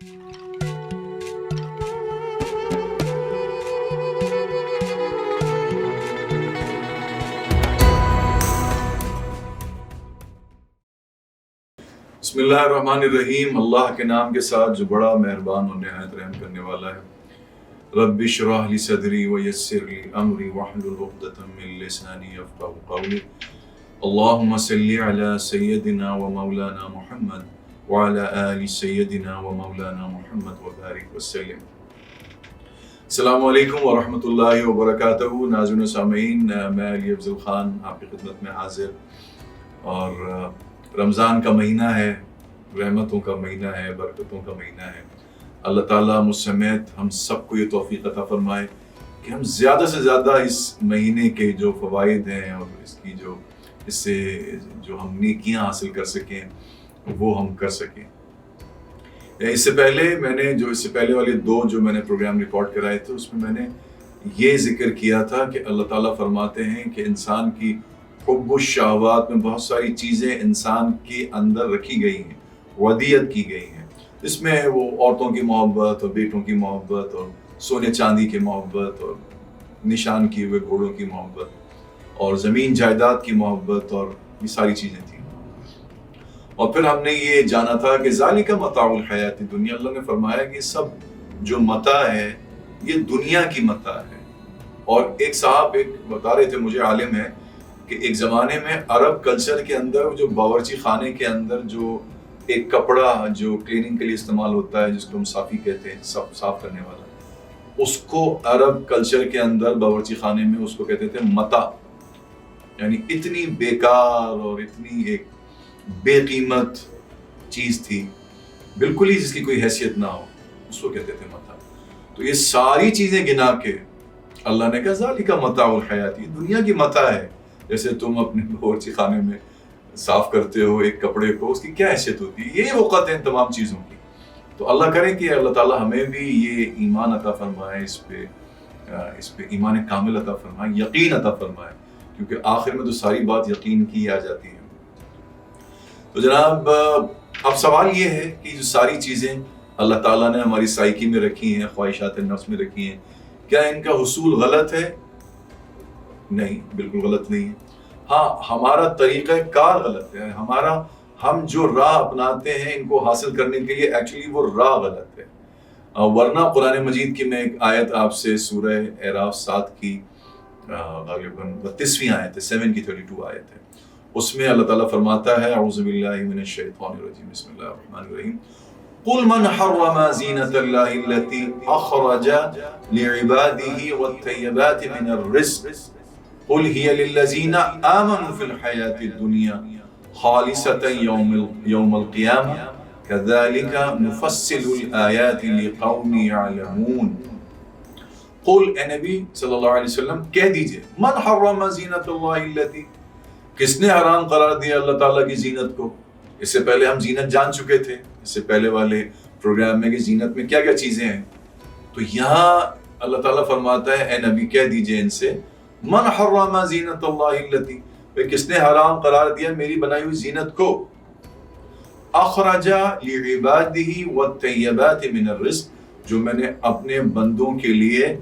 बिस्मिल्लाहिर्रहमानिर्रहीम। अल्लाह के नाम के साथ जो बड़ा मेहरबान और निहायत रहम करने वाला है। रब्बि इश्रह ली सदरी व यस्सिर ली अमरी वहलुल उक़दतम मिन लिसानी यफ़क़हू क़ौली। अल्लाहुम्मा सल्लि अला सय्यदिना व मौलाना मुहम्मद व अला आलि सय्यदिना व मौलाना मुहम्मद व बारिक वसल्लिम। अस्सलामु अलैकुम व रहमतुल्लाहि व बरकातहू। नाज़रीन व सामीन, मैं अली अफ़ज़ल ख़ान आपकी खिदमत में हाज़िर। और रमज़ान का महीना है, रहमतों का महीना है, बरकतों का महीना है। अल्लाह ताला मुझ समेत हम सबको ये तौफ़ीक़ अता फ़रमाए कि हम ज़्यादा से ज़्यादा इस महीने के जो फ़वाइद हैं और इससे जो हम नेकियां हासिल कर सकें वो हम कर सकें। इससे पहले वाले दो जो मैंने प्रोग्राम रिकॉर्ड कराए थे उसमें मैंने ये ज़िक्र किया था कि अल्लाह ताला फ़रमाते हैं कि इंसान की हुब्बुश शहवात में बहुत सारी चीज़ें इंसान के अंदर रखी गई हैं, वदियत की गई हैं। इसमें वो औरतों की मोहब्बत और बेटों की मोहब्बत और सोने चांदी की मोहब्बत और निशान किए हुए घोड़ों की मोहब्बत और ज़मीन जायदाद की मोहब्बत और ये सारी चीज़ें थी। और फिर हमने ये जाना था कि ज़ालिका मताउल हयाती दुनिया, अल्लाह ने फरमाया कि सब जो मता है ये दुनिया की मता है। और एक साहब बता रहे थे, मुझे आलिम है, कि एक ज़माने में अरब कल्चर के अंदर जो बावर्ची खाने के अंदर जो एक कपड़ा जो क्लीनिंग के लिए इस्तेमाल होता है, जिसको हम साफ़ी कहते हैं, साफ करने वाला, उसको अरब कल्चर के अंदर बावर्ची खाने में उसको कहते थे मता। यानी इतनी बेकार और इतनी एक बेकीमत चीज़ थी, बिल्कुल ही जिसकी कोई हैसियत ना हो, उसको कहते थे मता। तो ये सारी चीज़ें गिना के अल्लाह ने कहा ज़ालिका मताउल हयाती, दुनिया की मता है। जैसे तुम अपने बावर्ची खाने में साफ करते हो एक कपड़े को, उसकी क्या हैसियत होती है, ये वक़्त है तमाम चीज़ों की। तो अल्लाह करे कि अल्लाह ताला हमें भी ये ईमान अता फरमाए, इस पे ईमान कामिल अता फरमाए, यकीन अता फरमाए, क्योंकि आखिर में तो सारी बात यकीन की आ जाती है। तो जनाब, अब सवाल ये है कि जो सारी चीज़ें अल्लाह ताला ने हमारी साइकी में रखी हैं, ख्वाहिशात नफ्स में रखी हैं, क्या इनका हुसूल गलत है? नहीं, बिल्कुल गलत नहीं है। हाँ, हमारा तरीक़ा कार गलत है। हम जो राह अपनाते हैं इनको हासिल करने के लिए, एक्चुअली वो राह गलत है। वरना कुरान मजीद की मैं एक आयत आपसे सूरह एराफ 7 की ग़ालिबन 32वीं आयत है, 7 की 32 आयत है। उसमें अल्लाह ताला फरमाता है, औज़ु बिल्लाहि मिनश शैतानिर रजीम, बिस्मिल्लाहिर रहमानिर रहीम, कुल मन हर्रमा ज़ीनतल्लाहि अल्लती अख़रजा लिइबादिही वत्तय्यबाति मिनर रिज़्क़ कुल हिया लिल्लज़ीना आमनु फ़िल हयातिद दुनिया खालिसतन यौमल क़ियामह कज़ालिका नुफ़स्सिलुल आयाति लिक़ौमिन यअलमून। कुल, ए नबी सल्लल्लाहु अलैहि वसल्लम कह दीजिए, मन हर्रमा ज़ीनतल्लाहि अल्लती, किसने हराम करार दिया अल्लाह ताला की जीनत को? इससे पहले हम जीनत जान चुके थे, इससे पहले वाले प्रोग्राम में कि जीनत में क्या क्या चीज़ें हैं। तो यहाँ अल्लाह ताला फरमाता है, ए नबी कह दीजिए इनसे, मन हर्रमा ज़ीनतल्लाहि अल्लती, किसने हराम करार दिया मेरी बनाई हुई जीनत को? अखरजा लिइबादिही वत्तय्यबाति मिनर रिज़्क़, जो मैंने अपने बंदों के लिए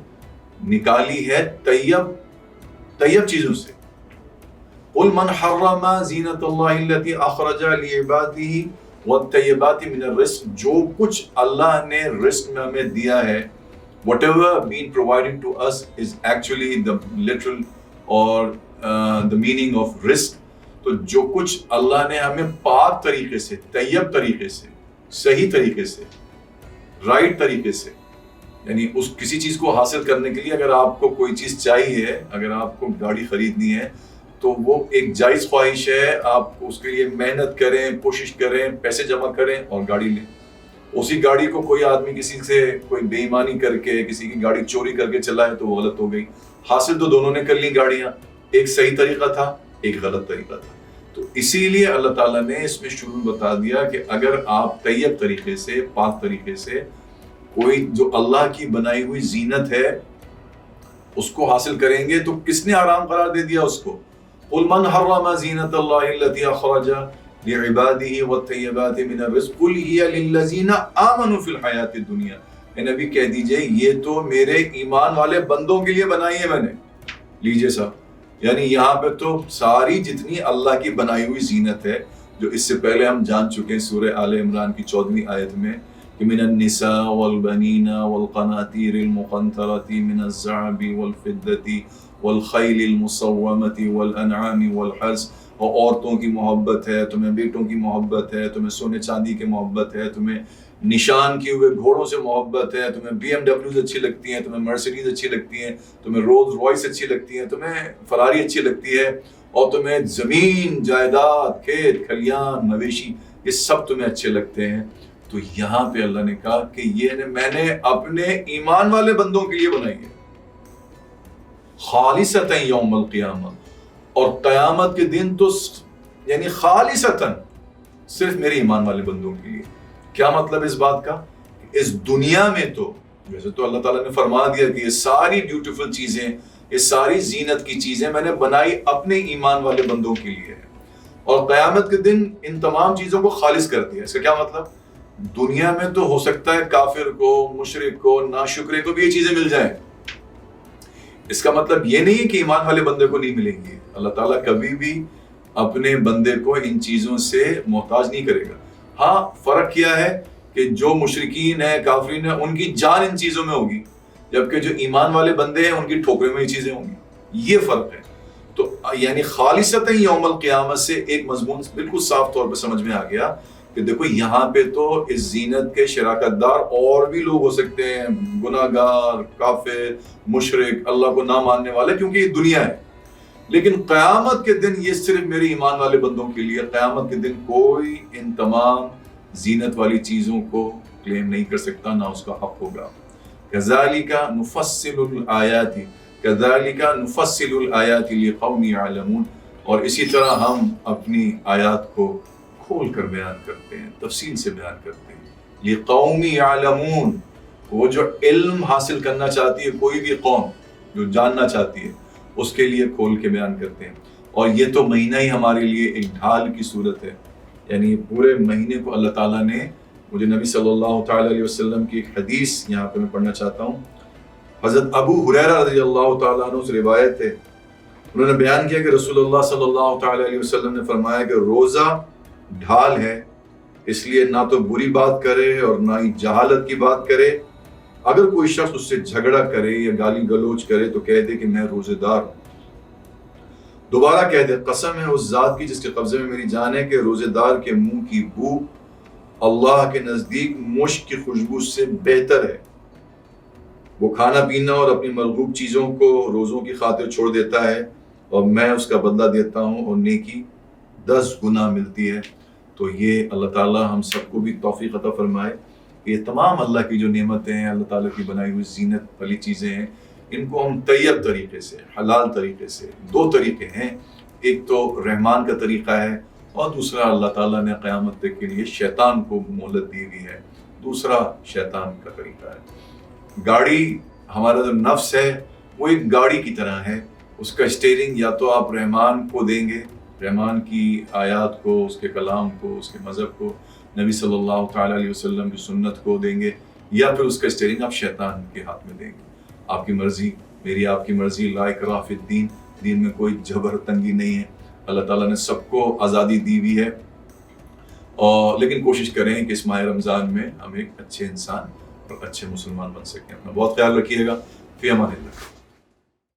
निकाली है तैयब चीज़ों से। कुल मन हर्रमा ज़ीनतल्लाहि अल्लती अखरजा लिइबादिही वत्तय्यबाति मिनर रिज़्क़, जो कुछ अल्लाह ने रिज़्क़ में हमें दिया है, whatever being provided to us is actually the literal or the meaning of risk। तो जो कुछ अल्लाह ने हमें पाक तरीके से, तैयब तरीके से, सही तरीके से, राइट तरीके से, यानी उस किसी चीज़ को हासिल करने के लिए अगर आपको कोई चीज़ चाहिए, अगर आपको गाड़ी खरीदनी है तो वो एक जायज़ ख्वाहिश है, आप उसके लिए मेहनत करें, कोशिश करें, पैसे जमा करें और गाड़ी लें। उसी गाड़ी को कोई आदमी किसी से कोई बेईमानी करके किसी की गाड़ी चोरी करके चलाए तो वो गलत हो गई। हासिल तो दोनों ने कर ली गाड़ियां, एक सही तरीका था, एक गलत तरीका था। तो इसीलिए अल्लाह ताला ने इसमें शुरू बता दिया कि अगर आप तैयब तरीके से, पाक तरीके से कोई जो अल्लाह की बनाई हुई जीनत है उसको हासिल करेंगे तो किसने हराम करार दे दिया उसको? कुल मन हर्रमा ज़ीनतल्लाहि अल्लती अखरजा لعباده والطیبات من الرزق قل هی للذین آمنوا فی الحیات الدنیا، اے نبی کہہ دیجئے یہ تو میرے ایمان والے بندوں کے لیے بنائی ہے میں نے. لیجئے صاحب، یعنی یہاں پہ تو ساری جتنی اللہ کی بنائی ہوئی زینت ہے جو اس سے پہلے ہم جان چکے ہیں سورہ آل عمران کی 14ویں آیت میں کہ من النساء والبنین والقناطیر المقنطرۃ من الذهب والفضة والخیل المصومۃ والانعام والحرث، اور عورتوں کی محبت ہے، تمہیں بیٹوں کی محبت ہے، تمہیں سونے چاندی کی محبت ہے، تمہیں نشان کیے ہوئے گھوڑوں سے محبت ہے، تمہیں بی ایم ڈبلیوز اچھی لگتی ہیں، تمہیں مرسیڈیز اچھی لگتی ہیں، تمہیں رولز رائس اچھی لگتی ہیں، تمہیں فراری اچھی لگتی ہے، اور تمہیں زمین جائیداد کھیت کھلیان مویشی یہ سب تمہیں اچھے لگتے ہیں. تو یہاں پہ اللہ نے کہا کہ یہ میں نے اپنے ایمان والے بندوں کے لیے بنائی ہے خالصتاً یوم القیامہ، اور قیامت کے دن تو یعنی خالصتاً صرف میرے ایمان والے بندوں کے لیے. کیا مطلب اس بات کا؟ اس دنیا میں تو ویسے تو اللہ تعالیٰ نے فرما دیا کہ یہ ساری بیوٹیفل چیزیں، یہ ساری زینت کی چیزیں میں نے بنائی اپنے ایمان والے بندوں کے لیے ہے، اور قیامت کے دن ان تمام چیزوں کو خالص کر دیا. اس کا کیا مطلب؟ دنیا میں تو ہو سکتا ہے کافر کو، مشرک کو، ناشکرے کو بھی یہ چیزیں مل جائیں، اس کا مطلب یہ نہیں کہ ایمان والے بندے کو نہیں ملیں گے. اللہ تعالیٰ کبھی بھی اپنے بندے کو ان چیزوں سے محتاج نہیں کرے گا. ہاں فرق کیا ہے کہ جو مشرکین ہیں، کافرین ہیں، ان کی جان ان چیزوں میں ہوگی، جبکہ جو ایمان والے بندے ہیں ان کی ٹھوکرے میں یہ چیزیں ہوں گی. یہ فرق ہے. تو یعنی خالصتاً یوم القیامت سے ایک مضمون بالکل صاف طور پہ سمجھ میں آ گیا کہ دیکھو یہاں پہ تو اس زینت کے شراکت دار اور بھی لوگ ہو سکتے ہیں، گناہ گار، کافر، مشرک، اللہ کو نہ ماننے والے، کیونکہ یہ دنیا ہے. لیکن قیامت کے دن یہ صرف میرے ایمان والے بندوں کے لیے. قیامت کے دن کوئی ان تمام زینت والی چیزوں کو کلیم نہیں کر سکتا، نہ اس کا حق ہوگا. کذالک نفصل الآیات کذالک نفصل الآیات لقوم یعلمون، اور اسی طرح ہم اپنی آیات کو کھول کر بیان کرتے ہیں، تفصیل سے بیان کرتے ہیں. لقوم یعلمون، وہ جو علم حاصل کرنا چاہتی ہے، کوئی بھی قوم جو جاننا چاہتی ہے اس کے لیے کھول کے بیان کرتے ہیں. اور یہ تو مہینہ ہی ہمارے لیے ایک ڈھال کی صورت ہے. یعنی پورے مہینے کو اللہ تعالیٰ نے، مجھے نبی صلی اللہ تعالیٰ علیہ وسلم کی ایک حدیث یہاں پہ میں پڑھنا چاہتا ہوں. حضرت ابو ہریرہ رضی اللہ تعالیٰ عنہ سے روایت ہے، انہوں نے بیان کیا کہ رسول اللہ صلی اللہ تعالیٰ علیہ وسلم نے فرمایا کہ روزہ ڈھال ہے، اس لیے نہ تو بری بات کرے اور نہ ہی جہالت کی بات کرے. اگر کوئی شخص اس سے جھگڑا کرے یا گالی گلوچ کرے تو کہہ دے کہ میں روزے دار ہوں. دوبارہ کہہ دے قسم ہے اس ذات کی جس کے قبضے میں میری جان ہے کہ روزے دار کے منہ کی بو اللہ کے نزدیک مشک کی خوشبو سے بہتر ہے. وہ کھانا پینا اور اپنی مرغوب چیزوں کو روزوں کی خاطر چھوڑ دیتا ہے اور میں اس کا بدلہ دیتا ہوں اور نیکی 10 گنا ملتی ہے. تو یہ اللہ تعالیٰ ہم سب کو بھی توفیق عطا فرمائے. یہ تمام اللہ کی جو نعمتیں ہیں، اللہ تعالیٰ کی بنائی ہوئی زینت والی چیزیں ہیں، ان کو ہم طیب طریقے سے، حلال طریقے سے، 2 طریقے ہیں، ایک تو رحمان کا طریقہ ہے اور دوسرا اللہ تعالیٰ نے قیامت تک کے لیے شیطان کو مہلت دی ہوئی ہے، دوسرا شیطان کا طریقہ ہے. گاڑی، ہمارا جو نفس ہے وہ ایک گاڑی کی طرح ہے، اس کا اسٹیئرنگ یا تو آپ رحمان کو دیں گے، رحمان کی آیات کو، اس کے کلام کو، اس کے مذہب کو، نبی صلی اللہ تعالیٰ علیہ وسلم کی سنت کو دیں گے، یا پھر اس کا اسٹیئرنگ آپ شیطان کے ہاتھ میں دیں گے. آپ کی مرضی، میری آپ کی مرضی. لا اکراہ فی الدین، دین میں کوئی جبر تنگی نہیں ہے. اللہ تعالیٰ نے سب کو آزادی دی ہوئی ہے، اور لیکن کوشش کریں کہ اس ماہ رمضان میں ہم ایک اچھے انسان اور اچھے مسلمان بن سکیں. اپنا بہت خیال رکھیے گا. فی امان اللہ.